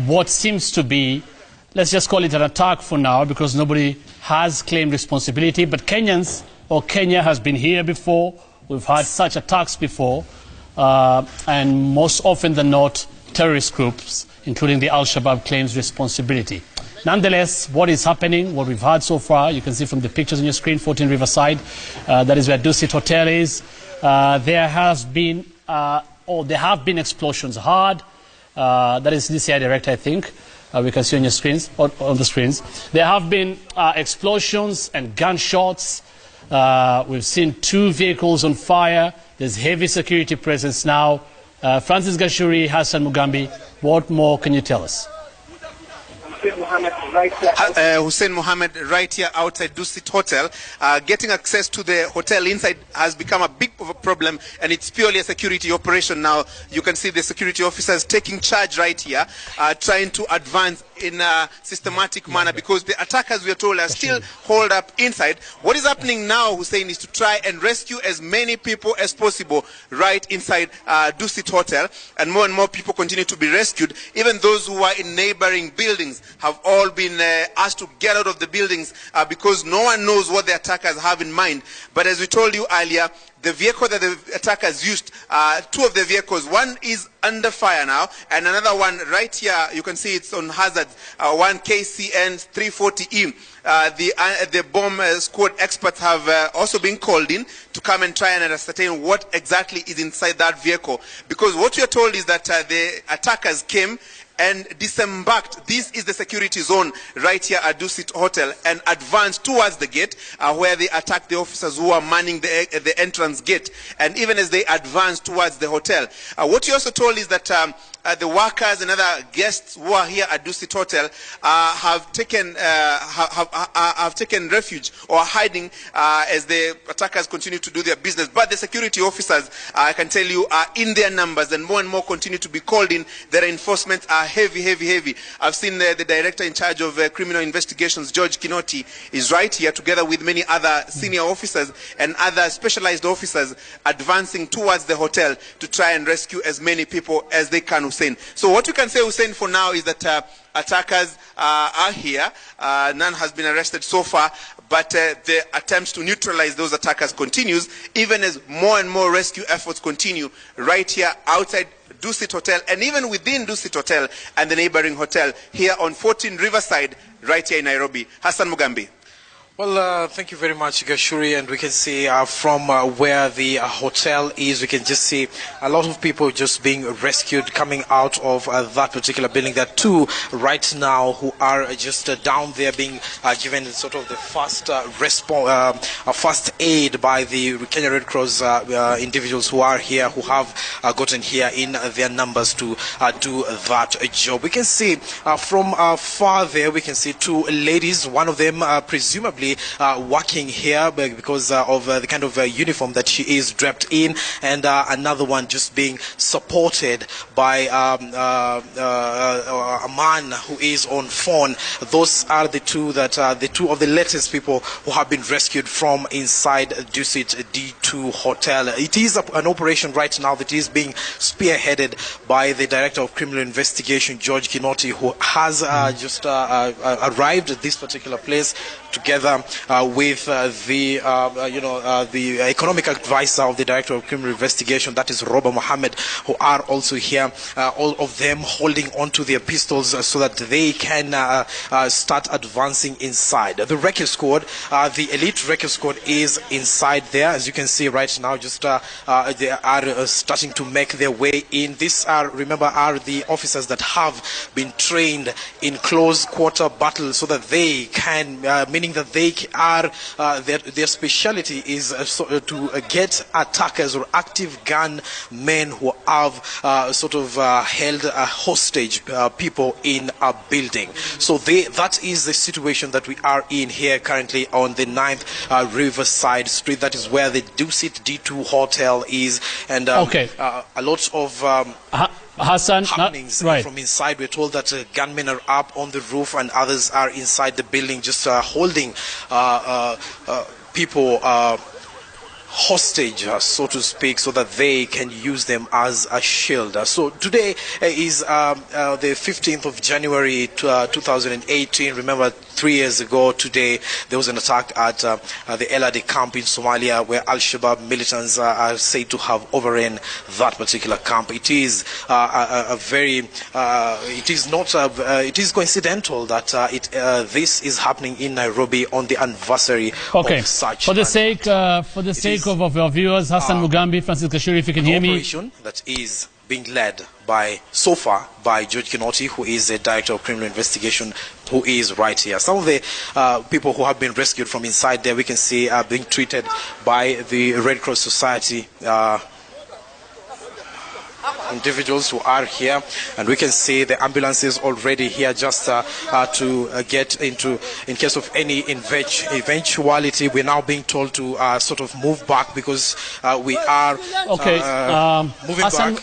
what seems to be, let's just call it an attack for now because nobody has claimed responsibility, but Kenyans or Kenya has been here before. We've had such attacks before, and most often than not, terrorist groups, including the Al-Shabaab, claims responsibility. Nonetheless, what is happening, what we've had so far, you can see from the pictures on your screen, 14 Riverside, that is where Dusit Hotel is. There have been explosions hard. That is DCI Director, I think. We can see on your screens, on the screens. There have been explosions and gunshots. We've seen 2 vehicles on fire. There's heavy security presence now. Francis Gashuri, Hassan Mugambi, what more can you tell us? Hussein Mohammed right here outside Dusit Hotel. Getting access to the hotel inside has become a big of a problem, and it's purely a security operation now. You can see the security officers taking charge right here, trying to advance in a systematic manner because the attackers, we are told, are still holed up inside. What is happening now, Hussein, is to try and rescue as many people as possible right inside Dusit Hotel, and more people continue to be rescued. Even those who are in neighboring buildings have all been asked to get out of the buildings because no one knows what the attackers have in mind. But as we told you earlier, the vehicle that the attackers used, 2 of the vehicles, one is under fire now, and another one right here, you can see it's on hazard, one KCN 340E. The bomb squad experts have also been called in to come and try and ascertain what exactly is inside that vehicle. Because what we are told is that the attackers came and disembarked. This is the security zone right here at Dusit Hotel, and advanced towards the gate where they attacked the officers who are manning the entrance gate. And even as they advanced towards the hotel, what you also told is that the workers and other guests who are here at Dusit Hotel have taken refuge or hiding as the attackers continue to do their business. But the security officers, I can tell you, are in their numbers, and more continue to be called in. The reinforcements are heavy. I've seen the director in charge of criminal investigations, George Kinoti, is right here together with many other senior officers and other specialized officers advancing towards the hotel to try and rescue as many people as they can, Hussein. So what we can say, Hussein, for now is that attackers are here. None has been arrested so far, but the attempts to neutralize those attackers continues, even as more and more rescue efforts continue right here outside Dusit Hotel, and even within Dusit Hotel and the neighboring hotel here on 14 Riverside, right here in Nairobi. Hassan Mugambi. Well, thank you very much, Gashuri, and we can see from where the hotel is, we can just see a lot of people just being rescued coming out of that particular building. There are 2 right now who are just down there being given sort of the first first aid by the Kenya Red Cross individuals who are here, who have gotten here in their numbers to do that job. We can see from far there, we can see 2 ladies, one of them presumably working here because of the kind of uniform that she is draped in, and another one just being supported by a man who is on phone. Those are the 2 that the 2 of the latest people who have been rescued from inside Dusit D2 Hotel. It is an operation right now that is being spearheaded by the Director of Criminal Investigation, George Kinoti, who has just arrived at this particular place together with the economic advisor of the Director of Criminal Investigation, that is Robert Mohammed, who are also here, all of them holding onto their pistols so that they can start advancing inside. The rescue squad, the elite rescue squad, is inside there. As you can see right now, just they are starting to make their way in. These are, remember, are the officers that have been trained in close quarter battle so that they can, meaning that they are their specialty is to get attackers or active gun men who have sort of held hostage people in a building. So that is the situation that we are in here currently on the 9th Riverside Street. That is where the Dusit D2 Hotel is, and a lot of Hassan, happenings from inside. We're told that gunmen are up on the roof and others are inside the building just holding people hostage, so to speak, so that they can use them as a shield. So today is the 15th of January 2018. Remember, 3 years ago today there was an attack at the LRD camp in Somalia, where Al-Shabaab militants are said to have overrun that particular camp. It is it is coincidental that this is happening in Nairobi on the anniversary of such. For the sake of our viewers, Hassan Mugambi, Francis Kashuri, if you can hear me. Operation that is being led so far by George Kinoti, who is the Director of Criminal Investigation, who is right here. Some of the people who have been rescued from inside there, we can see are being treated by the Red Cross Society individuals who are here, and we can see the ambulances already here just to get into, in case of any eventuality. We're now being told to sort of move back because we are moving back.